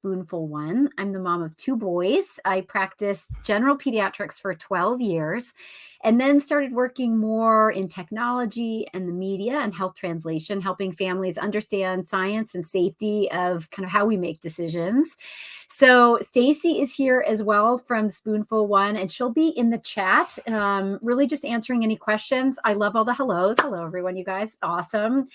Spoonful One. I'm the mom of two boys. I practiced general pediatrics for 12 years and then started working more in technology and the media and health translation, helping families understand science and safety of kind of how we make decisions. So Stacy is here as well from Spoonful One, and she'll be in the chat, really just answering any questions. I love all the hellos. Hello, everyone, you guys. Awesome.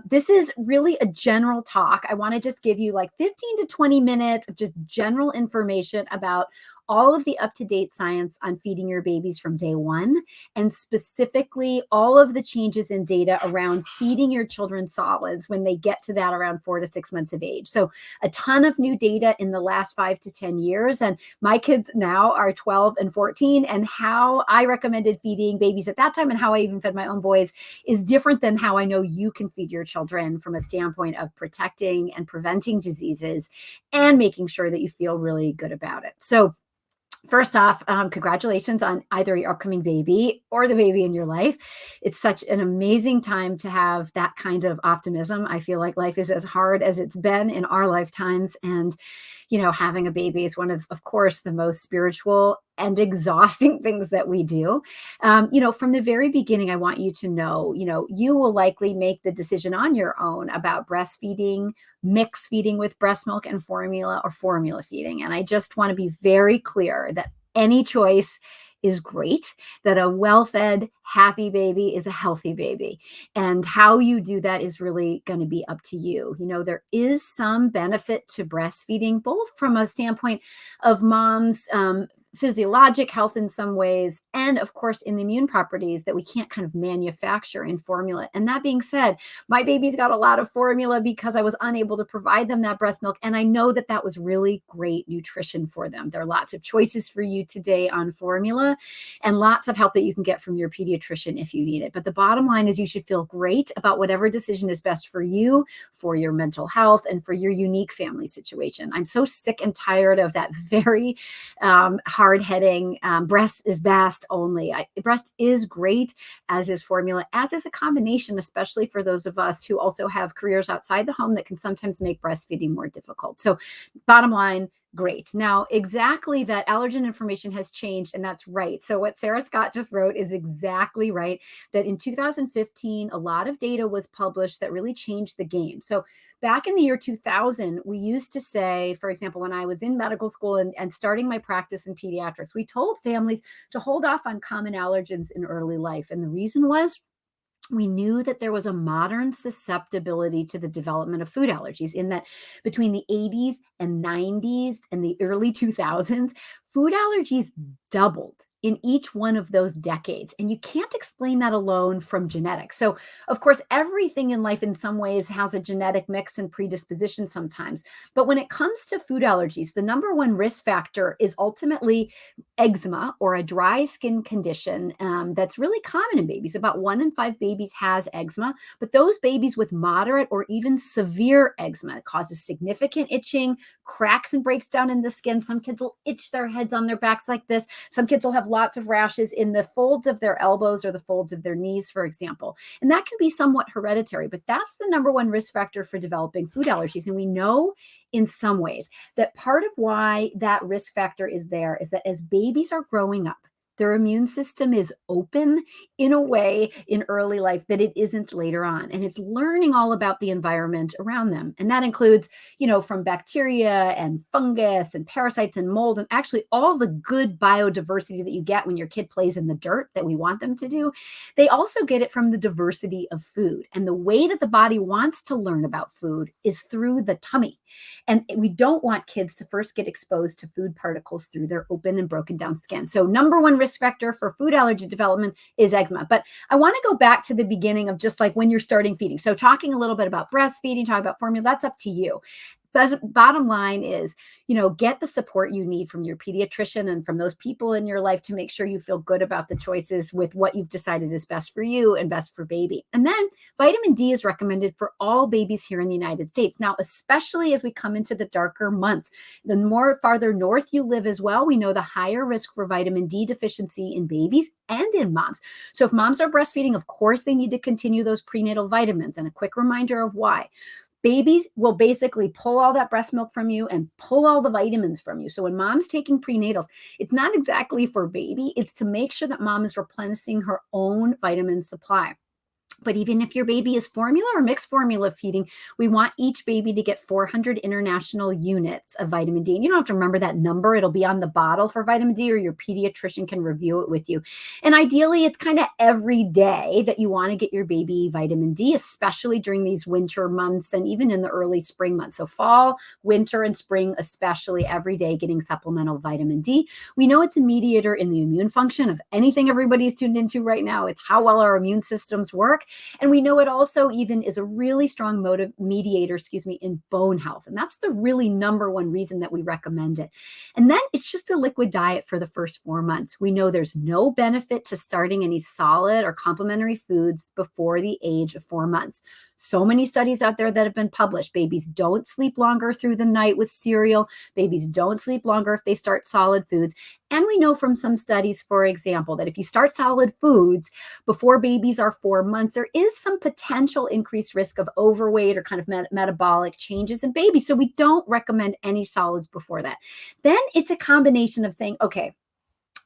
This is really a general talk. I want to just give you like 15 to 20 minutes of just general information about all of the up-to-date science on feeding your babies from day one, and specifically all of the changes in data around feeding your children solids when they get to that around 4 to 6 months of age. So a ton of new data in the last 5 to 10 years. And my kids now are 12 and 14, and how I recommended feeding babies at that time and how I even fed my own boys is different than how I know you can feed your children from a standpoint of protecting and preventing diseases and making sure that you feel really good about it. So first off, congratulations on either your upcoming baby or the baby in your life. It's such an amazing time to have that kind of optimism. I feel like life is as hard as it's been in our lifetimes. And, having a baby is one of course, the most spiritual and exhausting things that we do. From the very beginning, I want you to know, you will likely make the decision on your own about breastfeeding, mix feeding with breast milk and formula, or formula feeding. And I just want to be very clear that any choice is great, that a well-fed, happy baby is a healthy baby. And how you do that is really going to be up to you. There is some benefit to breastfeeding, both from a standpoint of mom's physiologic health in some ways, and of course in the immune properties that we can't kind of manufacture in formula. And that being said, my babies got a lot of formula because I was unable to provide them that breast milk, and I know that that was really great nutrition for them. There are lots of choices for you today on formula and lots of help that you can get from your pediatrician if you need it. But the bottom line is you should feel great about whatever decision is best for you, for your mental health, and for your unique family situation. I'm so sick and tired of that very hard-heading breast is best only. Breast is great, as is formula, as is a combination, especially for those of us who also have careers outside the home that can sometimes make breastfeeding more difficult. So bottom line, great. Now, exactly, that allergen information has changed, and that's right. So what Sarah Scott just wrote is exactly right, that in 2015, a lot of data was published that really changed the game. So back in the year 2000, we used to say, for example, when I was in medical school and starting my practice in pediatrics, we told families to hold off on common allergens in early life. And the reason was, we knew that there was a modern susceptibility to the development of food allergies, in that between the 80s and 90s and the early 2000s, food allergies doubled in each one of those decades. And you can't explain that alone from genetics. So, of course, everything in life in some ways has a genetic mix and predisposition sometimes. But when it comes to food allergies, the number one risk factor is ultimately eczema, or a dry skin condition that's really common in babies. About 1 in 5 babies has eczema, but those babies with moderate or even severe eczema, it causes significant itching, cracks and breaks down in the skin. Some kids will itch their heads on their backs like this. Some kids will have lots of rashes in the folds of their elbows or the folds of their knees, for example. And that can be somewhat hereditary, but that's the number one risk factor for developing food allergies. And we know in some ways that part of why that risk factor is there is that as babies are growing up, their immune system is open in a way in early life that it isn't later on. And it's learning all about the environment around them. And that includes, from bacteria and fungus and parasites and mold, and actually all the good biodiversity that you get when your kid plays in the dirt that we want them to do. They also get it from the diversity of food. And the way that the body wants to learn about food is through the tummy. And we don't want kids to first get exposed to food particles through their open and broken down skin. So number one risk factor for food allergy development is eczema. But I want to go back to the beginning of just like when you're starting feeding. So talking a little bit about breastfeeding, talking about formula, that's up to you. Bottom line is, get the support you need from your pediatrician and from those people in your life to make sure you feel good about the choices with what you've decided is best for you and best for baby. And then vitamin D is recommended for all babies here in the United States. Now, especially as we come into the darker months, the more farther north you live as well, we know the higher risk for vitamin D deficiency in babies and in moms. So if moms are breastfeeding, of course, they need to continue those prenatal vitamins. And a quick reminder of why. Babies will basically pull all that breast milk from you and pull all the vitamins from you. So when mom's taking prenatals, it's not exactly for baby, it's to make sure that mom is replenishing her own vitamin supply. But even if your baby is formula or mixed formula feeding, we want each baby to get 400 international units of vitamin D. And you don't have to remember that number. It'll be on the bottle for vitamin D, or your pediatrician can review it with you. And ideally, it's kind of every day that you want to get your baby vitamin D, especially during these winter months and even in the early spring months. So fall, winter, and spring, especially every day getting supplemental vitamin D. We know it's a mediator in the immune function of anything everybody's tuned into right now. It's how well our immune systems work. And we know it also even is a really strong mediator, in bone health. And that's the really number one reason that we recommend it. And then it's just a liquid diet for the first 4 months. We know there's no benefit to starting any solid or complementary foods before the age of 4 months. So many studies out there that have been published. Babies don't sleep longer through the night with cereal. Babies don't sleep longer if they start solid foods. And we know from some studies, for example, that if you start solid foods before babies are 4 months, there is some potential increased risk of overweight or kind of metabolic changes in babies. So we don't recommend any solids before that. Then it's a combination of saying, okay,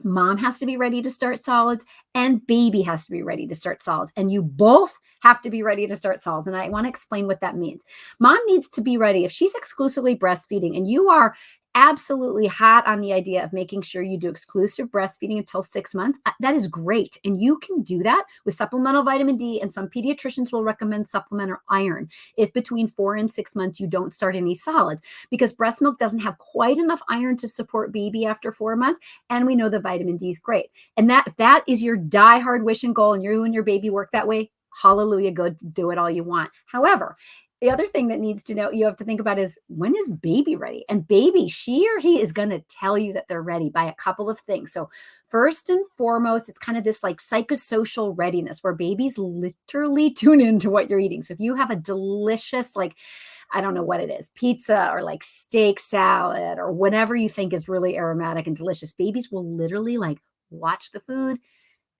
mom has to be ready to start solids and baby has to be ready to start solids. And you both have to be ready to start solids. And I want to explain what that means. Mom needs to be ready. If she's exclusively breastfeeding and you are absolutely hot on the idea of making sure you do exclusive breastfeeding until 6 months, that is great. And you can do that with supplemental vitamin D. And some pediatricians will recommend supplemental iron if between 4 and 6 months you don't start any solids, because breast milk doesn't have quite enough iron to support baby after 4 months. And we know the vitamin D is great. And that is your diehard wish and goal, and you and your baby work that way. Hallelujah, go do it all you want. However, the other thing that you have to think about is, when is baby ready? And baby, she or he is going to tell you that they're ready by a couple of things. So first and foremost, it's kind of this like psychosocial readiness where babies literally tune into what you're eating. So if you have a delicious, like, I don't know what it is, pizza or like steak salad or whatever you think is really aromatic and delicious, babies will literally like watch the food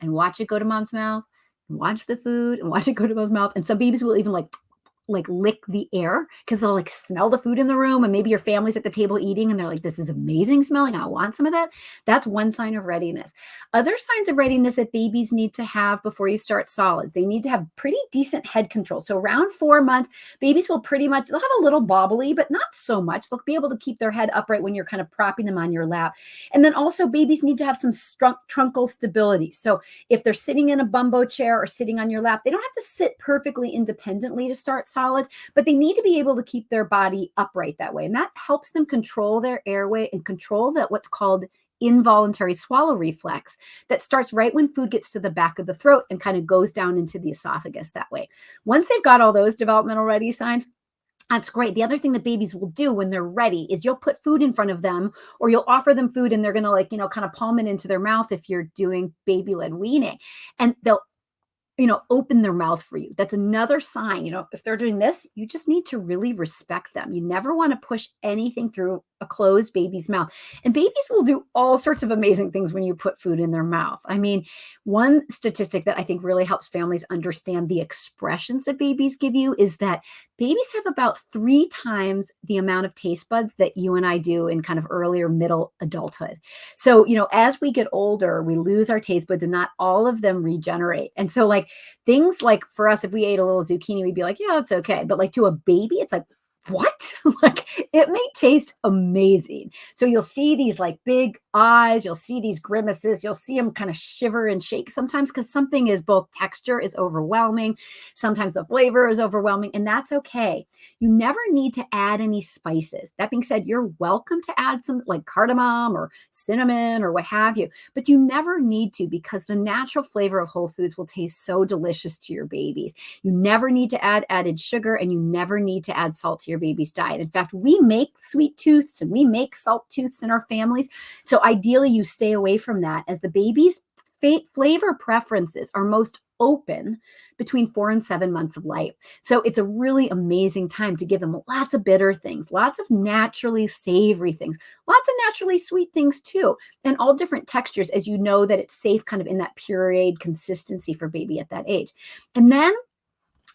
and watch it go to mom's mouth, and watch the food and watch it go to mom's mouth. And some babies will even like lick the air because they'll like smell the food in the room, and maybe your family's at the table eating and they're like, this is amazing smelling, I want some of that. That's one sign of readiness. Other signs of readiness that babies need to have before you start solids: they need to have pretty decent head control. So around 4 months, babies will they'll have a little bobbly, but not so much. They'll be able to keep their head upright when you're kind of propping them on your lap. And then also babies need to have some truncal stability. So if they're sitting in a bumbo chair or sitting on your lap, they don't have to sit perfectly independently to start solids, but they need to be able to keep their body upright that way. And that helps them control their airway and control that what's called involuntary swallow reflex that starts right when food gets to the back of the throat and kind of goes down into the esophagus that way. Once they've got all those developmental ready signs, that's great. The other thing that babies will do when they're ready is you'll put food in front of them, or you'll offer them food and they're going to kind of palm it into their mouth if you're doing baby-led weaning, and they'll open their mouth for you. That's another sign. If they're doing this, you just need to really respect them. You never want to push anything through a closed baby's mouth. And babies will do all sorts of amazing things when you put food in their mouth. I mean, one statistic that I think really helps families understand the expressions that babies give you is that babies have about 3 times the amount of taste buds that you and I do in kind of earlier middle adulthood. So, as we get older, we lose our taste buds and not all of them regenerate. And so like things like for us, if we ate a little zucchini, we'd be like, yeah, it's okay. But like to a baby, it's like, what? Like it may taste amazing. So you'll see these like big eyes, you'll see these grimaces, you'll see them kind of shiver and shake sometimes because something is both texture is overwhelming, sometimes the flavor is overwhelming, and that's okay. You never need to add any spices. That being said, you're welcome to add some like cardamom or cinnamon or what have you, but you never need to, because the natural flavor of whole foods will taste so delicious to your babies. You never need to add added sugar, and you never need to add salt to your baby's diet. In fact, we make sweet tooths and we make salt tooths in our families. So ideally you stay away from that, as the baby's flavor preferences are most open between 4 and 7 months of life. So it's a really amazing time to give them lots of bitter things, lots of naturally savory things, lots of naturally sweet things too, and all different textures, as you know that it's safe kind of in that pureed consistency for baby at that age. And then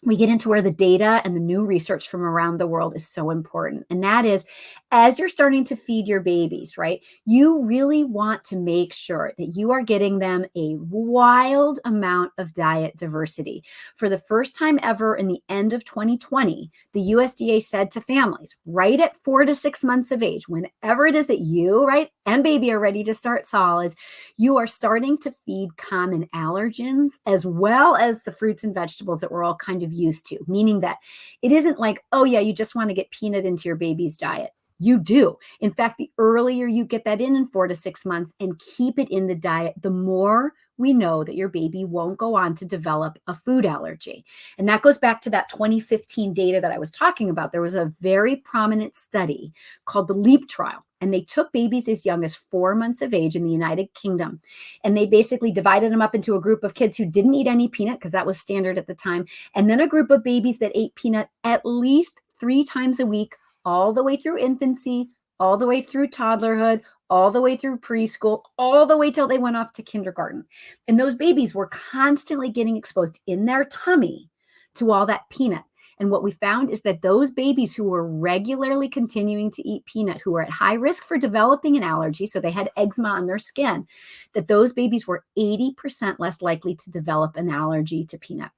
we get into where the data and the new research from around the world is so important. And that is, as you're starting to feed your babies, right, you really want to make sure that you are getting them a wild amount of diet diversity. For the first time ever in the end of 2020, the USDA said to families right at 4 to 6 months of age, whenever it is that you, right, and baby are ready to start solids, you are starting to feed common allergens as well as the fruits and vegetables that we're all kind of used to, meaning that it isn't like, oh, yeah, you just want to get peanut into your baby's diet. You do. In fact, the earlier you get that in 4 to 6 months and keep it in the diet, the more we know that your baby won't go on to develop a food allergy. And that goes back to that 2015 data that I was talking about. There was a very prominent study called the LEAP trial, and they took babies as young as 4 months of age in the United Kingdom. And they basically divided them up into a group of kids who didn't eat any peanut, because that was standard at the time, and then a group of babies that ate peanut at least 3 times a week, all the way through infancy, all the way through toddlerhood, all the way through preschool, all the way till they went off to kindergarten. And those babies were constantly getting exposed in their tummy to all that peanut. And what we found is that those babies who were regularly continuing to eat peanut, who were at high risk for developing an allergy, so they had eczema on their skin, that those babies were 80% less likely to develop an allergy to peanut.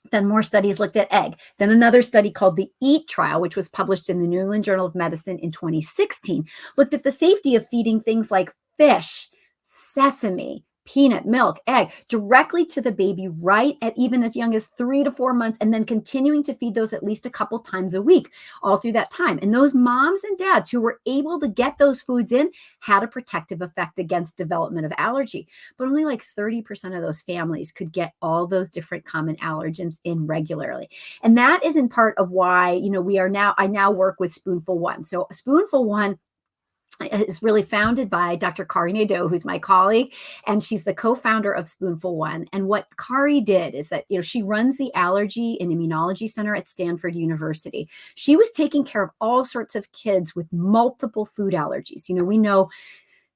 Then more studies looked at egg. Then another study called the EAT trial, which was published in the New England Journal of Medicine in 2016, looked at the safety of feeding things like fish, sesame, peanut, milk, egg directly to the baby right at even as young as 3 to 4 months, and then continuing to feed those at least a couple times a week all through that time. And those moms and dads who were able to get those foods in had a protective effect against development of allergy. But only like 30% of those families could get all those different common allergens in regularly. And that is in part of why, I now work with Spoonful One. So Spoonful One is really founded by Dr. Kari Nadeau, who's my colleague, and she's the co-founder of Spoonful One. And what Kari did is that, she runs the Allergy and Immunology Center at Stanford University. She was taking care of all sorts of kids with multiple food allergies. We know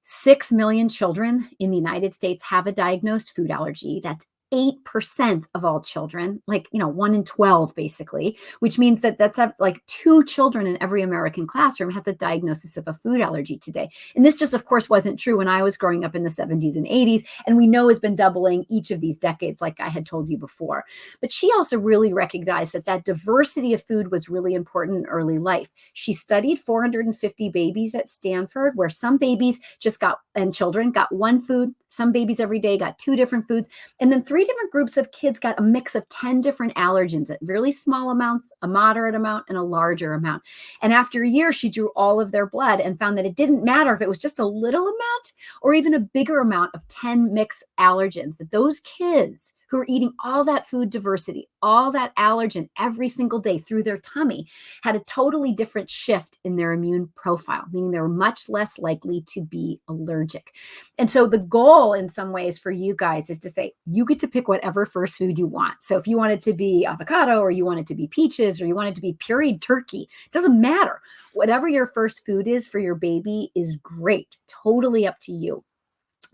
6 million children in the United States have a diagnosed food allergy. That's 8% of all children, 1 in 12, basically, which means that that's like 2 children in every American classroom has a diagnosis of a food allergy today. And this just, of course, wasn't true when I was growing up in the 70s and 80s. And we know has been doubling each of these decades, like I had told you before. But she also really recognized that diversity of food was really important in early life. She studied 450 babies at Stanford, where some babies and children got one food, some babies every day got 2 different foods, and then 3 different groups of kids got a mix of 10 different allergens at really small amounts, a moderate amount, and a larger amount. And after a year, she drew all of their blood and found that it didn't matter if it was just a little amount or even a bigger amount of 10 mixed allergens, that those kids who are eating all that food diversity, all that allergen every single day through their tummy, had a totally different shift in their immune profile, meaning they were much less likely to be allergic. And so the goal in some ways for you guys is to say, you get to pick whatever first food you want. So if you want it to be avocado, or you want it to be peaches, or you want it to be pureed turkey, it doesn't matter. Whatever your first food is for your baby is great, totally up to you.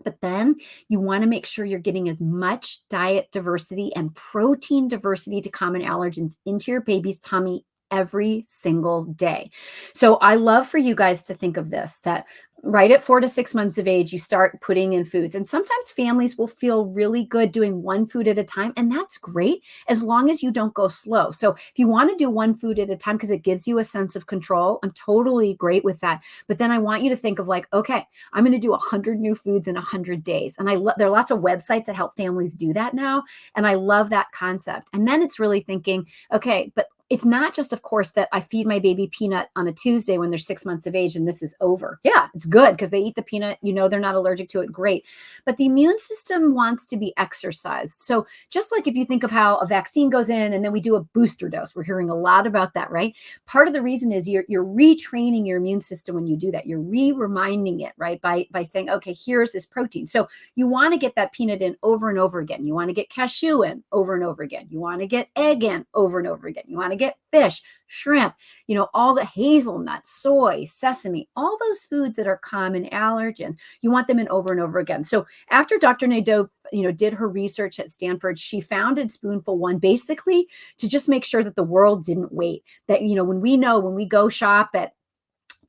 But then you want to make sure you're getting as much diet diversity and protein diversity to common allergens into your baby's tummy every single day. So I love for you guys to think of this, that right at 4 to 6 months of age, you start putting in foods. And sometimes families will feel really good doing one food at a time. And that's great, as long as you don't go slow. So if you want to do one food at a time because it gives you a sense of control, I'm totally great with that. But then I want you to think of okay, I'm going to do 100 new foods in 100 days. And there are lots of websites that help families do that now. And I love that concept. And then it's really thinking, okay, but it's not just, of course, that I feed my baby peanut on a Tuesday when they're 6 months of age and this is over. Yeah, it's good because they eat the peanut, they're not allergic to it. Great. But the immune system wants to be exercised. So just like if you think of how a vaccine goes in and then we do a booster dose, we're hearing a lot about that, right? Part of the reason is you're retraining your immune system when you do that. You're reminding it, right? By saying, okay, here's this protein. So you want to get that peanut in over and over again. You want to get cashew in over and over again. You want to get egg in over and over again. You want to get fish, shrimp, all the hazelnuts, soy, sesame, all those foods that are common allergens. You want them in over and over again. So after Dr. Nadeau, did her research at Stanford, she founded Spoonful One basically to just make sure that the world didn't wait. That, when we go shop at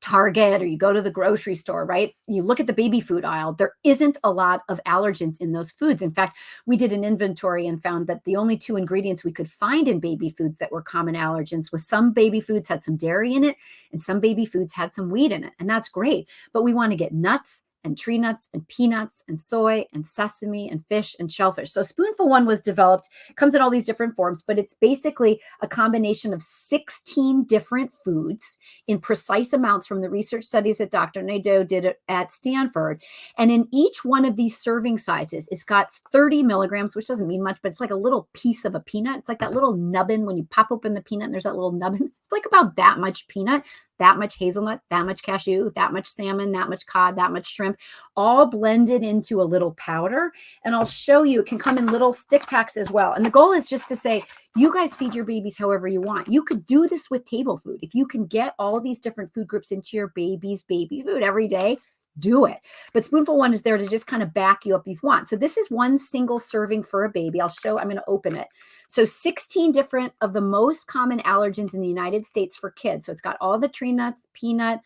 Target or you go to the grocery store, right? You look at the baby food aisle, there isn't a lot of allergens in those foods. In fact, we did an inventory and found that the only two ingredients we could find in baby foods that were common allergens was some baby foods had some dairy in it and some baby foods had some wheat in it. And that's great. But we want to get nuts and tree nuts and peanuts and soy and sesame and fish and shellfish. So Spoonful One was developed, comes in all these different forms, but it's basically a combination of 16 different foods in precise amounts from the research studies that Dr. Nadeau did at Stanford. And in each one of these serving sizes, it's got 30 milligrams, which doesn't mean much, but it's like a little piece of a peanut. It's like that little nubbin when you pop open the peanut and there's that little nubbin. It's like about that much peanut, that much hazelnut, that much cashew, that much salmon, that much cod, that much shrimp, all blended into a little powder. And I'll show you, it can come in little stick packs as well. And the goal is just to say, you guys feed your babies however you want. You could do this with table food. If you can get all these different food groups into your baby's baby food every day, do it. But Spoonful One is there to just kind of back you up if you want. So this is one single serving for a baby. I'm going to open it. So 16 different of the most common allergens in the United States for kids. So it's got all the tree nuts, peanut,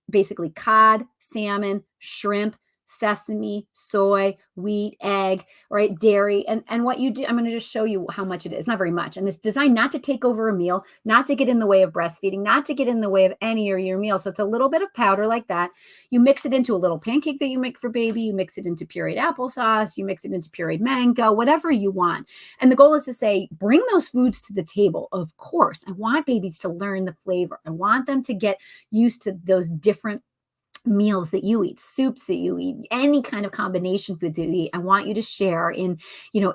basically cod, salmon, shrimp, sesame, soy, wheat, egg, right? Dairy. And what you do, I'm going to just show you how much it is. Not very much. And it's designed not to take over a meal, not to get in the way of breastfeeding, not to get in the way of any of your meal. So it's a little bit of powder like that. You mix it into a little pancake that you make for baby. You mix it into pureed applesauce. You mix it into pureed mango, whatever you want. And the goal is to say, bring those foods to the table. Of course, I want babies to learn the flavor. I want them to get used to those different meals that you eat, soups that you eat, any kind of combination foods that you eat. I want you to share in,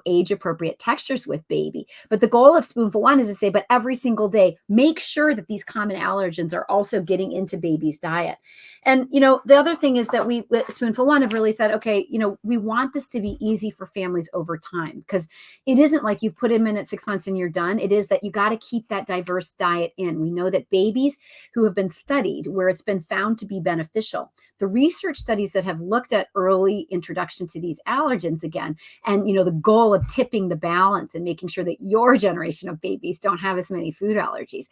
age appropriate textures with baby. But the goal of Spoonful One is to say, but every single day, make sure that these common allergens are also getting into baby's diet. And, the other thing is that we, with Spoonful One, have really said, okay, we want this to be easy for families over time, because it isn't like you put them in at 6 months and you're done. It is that you got to keep that diverse diet in. We know that babies who have been studied where it's been found to be beneficial, the research studies that have looked at early introduction to these allergens again, and the goal of tipping the balance and making sure that your generation of babies don't have as many food allergies.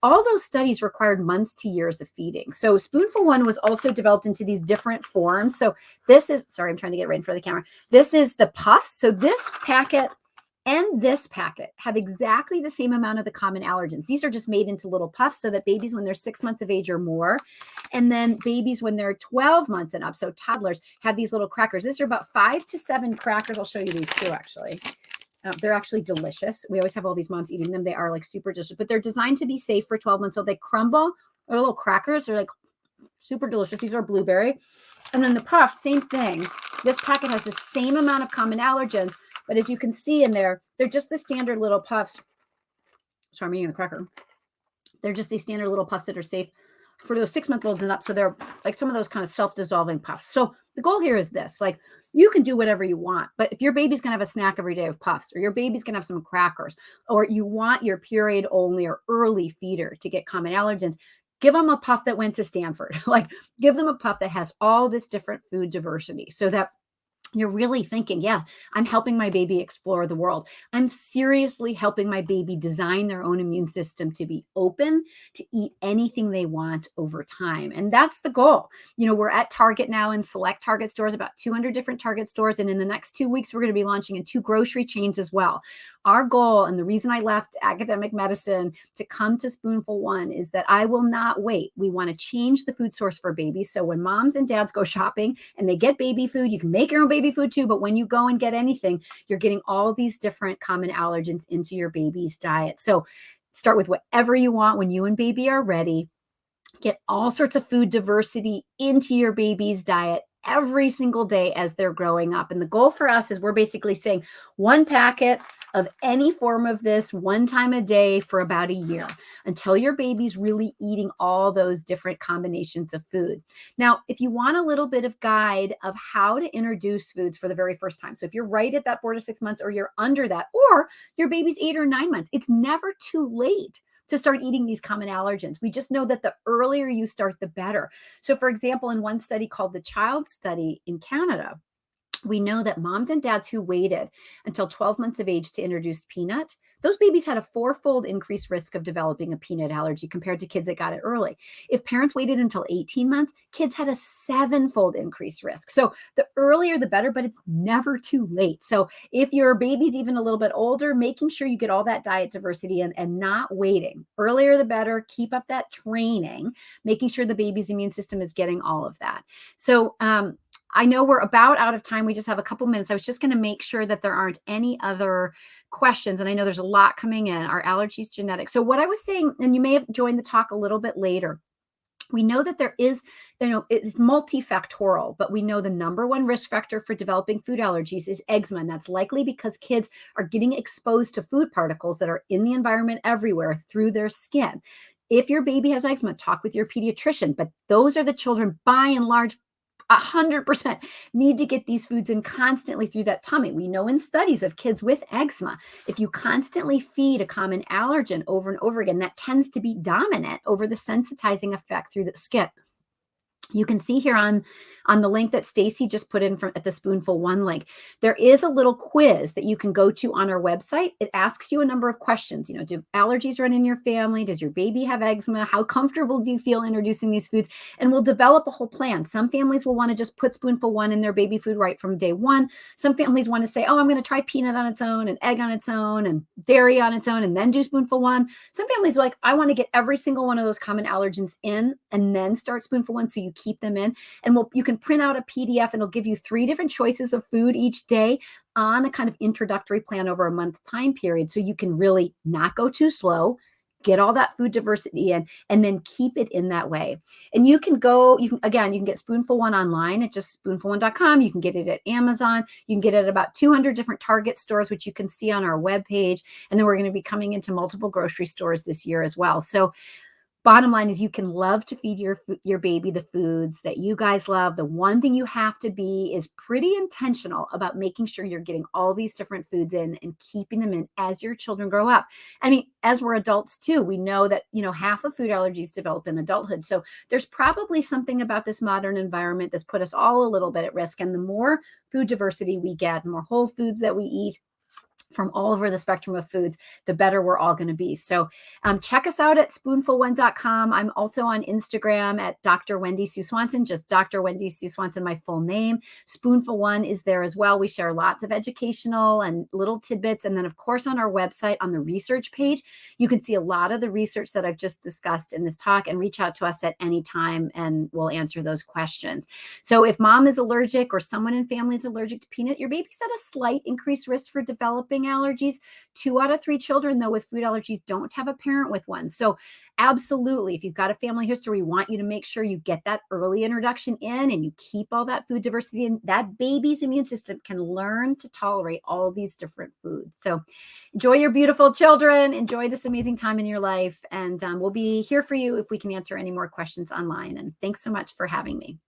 All those studies required months to years of feeding. So Spoonful One was also developed into these different forms. So this is, sorry, I'm trying to get right in front of the camera. This is the puffs. So this packet and this packet have exactly the same amount of the common allergens. These are just made into little puffs so that babies, when they're 6 months of age or more, and then babies when they're 12 months and up, so toddlers, have these little crackers. These are about 5 to 7 crackers. I'll show you these too, actually. They're actually delicious. We always have all these moms eating them. They are like super delicious, but they're designed to be safe for 12 months. So they crumble. They're little crackers. They're like super delicious. These are blueberry. And then the puff, same thing. This packet has the same amount of common allergens, but as you can see in there, they're just the standard little puffs. Sorry, I'm eating the cracker. They're just these standard little puffs that are safe for those 6-month-olds and up. So they're like some of those kind of self-dissolving puffs. So the goal here is this, like, you can do whatever you want, but if your baby's going to have a snack every day of puffs, or your baby's going to have some crackers, or you want your pureed only or early feeder to get common allergens, give them a puff that went to Stanford. Like, give them a puff that has all this different food diversity so that you're really thinking, yeah, I'm helping my baby explore the world. I'm seriously helping my baby design their own immune system to be open to eat anything they want over time. And that's the goal. We're at Target now in select Target stores, about 200 different Target stores. And in the next 2 weeks, we're going to be launching in 2 grocery chains as well. Our goal, and the reason I left academic medicine to come to Spoonful One, is that I will not wait. We want to change the food source for babies. So when moms and dads go shopping and they get baby food, you can make your own baby food too. But when you go and get anything, you're getting all these different common allergens into your baby's diet. So start with whatever you want when you and baby are ready. Get all sorts of food diversity into your baby's diet every single day as they're growing up. And the goal for us is we're basically saying 1 packet of any form of this one time a day for about a year until your baby's really eating all those different combinations of food. Now, if you want a little bit of guide of how to introduce foods for the very first time, so if you're right at that 4 to 6 months or you're under that, or your baby's 8 or 9 months, it's never too late to start eating these common allergens. We just know that the earlier you start, the better. So, for example, in one study called the Child Study in Canada, we know that moms and dads who waited until 12 months of age to introduce peanut, those babies had a fourfold increased risk of developing a peanut allergy compared to kids that got it early. If parents waited until 18 months, kids had a sevenfold increased risk. So the earlier, the better, but it's never too late. So if your baby's even a little bit older, making sure you get all that diet diversity and not waiting. Earlier, the better. Keep up that training, making sure the baby's immune system is getting all of that. So, I know we're about out of time. We just have a couple minutes. I was just going to make sure that there aren't any other questions. And I know there's a lot coming in. Are allergies genetic? So what I was saying, and you may have joined the talk a little bit later, we know that there is, it's multifactorial, but we know the number one risk factor for developing food allergies is eczema. And that's likely because kids are getting exposed to food particles that are in the environment everywhere through their skin. If your baby has eczema, talk with your pediatrician, but those are the children by and large 100% need to get these foods in constantly through that tummy. We know in studies of kids with eczema, if you constantly feed a common allergen over and over again, that tends to be dominant over the sensitizing effect through the skin. You can see here on the link that Stacy just put in from at the Spoonful One link, there is a little quiz that you can go to on our website. It asks you a number of questions. Do allergies run in your family? Does your baby have eczema? How comfortable do you feel introducing these foods? And we'll develop a whole plan. Some families will want to just put Spoonful One in their baby food right from day one. Some families want to say, oh, I'm going to try peanut on its own and egg on its own and dairy on its own and then do Spoonful One. Some families are like, I want to get every single one of those common allergens in and then start Spoonful One, so you keep them in. And you can print out a PDF and it'll give you 3 different choices of food each day on a kind of introductory plan over a month time period. So you can really not go too slow, get all that food diversity in, and then keep it in that way. And you can get Spoonful One online at just spoonful1.com. You can get it at Amazon. You can get it at about 200 different Target stores, which you can see on our webpage. And then we're going to be coming into multiple grocery stores this year as well. So bottom line is you can love to feed your baby the foods that you guys love. The one thing you have to be is pretty intentional about making sure you're getting all these different foods in and keeping them in as your children grow up. I mean, as we're adults too, we know that, half of food allergies develop in adulthood. So there's probably something about this modern environment that's put us all a little bit at risk. And the more food diversity we get, the more whole foods that we eat from all over the spectrum of foods, the better we're all going to be. So check us out at spoonful1.com. I'm also on Instagram at Dr. Wendy Sue Swanson, just Dr. Wendy Sue Swanson, my full name. Spoonful One is there as well. We share lots of educational and little tidbits. And then, of course, on our website, on the research page, you can see a lot of the research that I've just discussed in this talk, and reach out to us at any time and we'll answer those questions. So if mom is allergic or someone in family is allergic to peanut, your baby's at a slight increased risk for developing allergies. 2 out of 3 children, though, with food allergies don't have a parent with one. So absolutely, if you've got a family history, we want you to make sure you get that early introduction in and you keep all that food diversity in. That baby's immune system can learn to tolerate all these different foods. So enjoy your beautiful children. Enjoy this amazing time in your life. And we'll be here for you if we can answer any more questions online. And thanks so much for having me.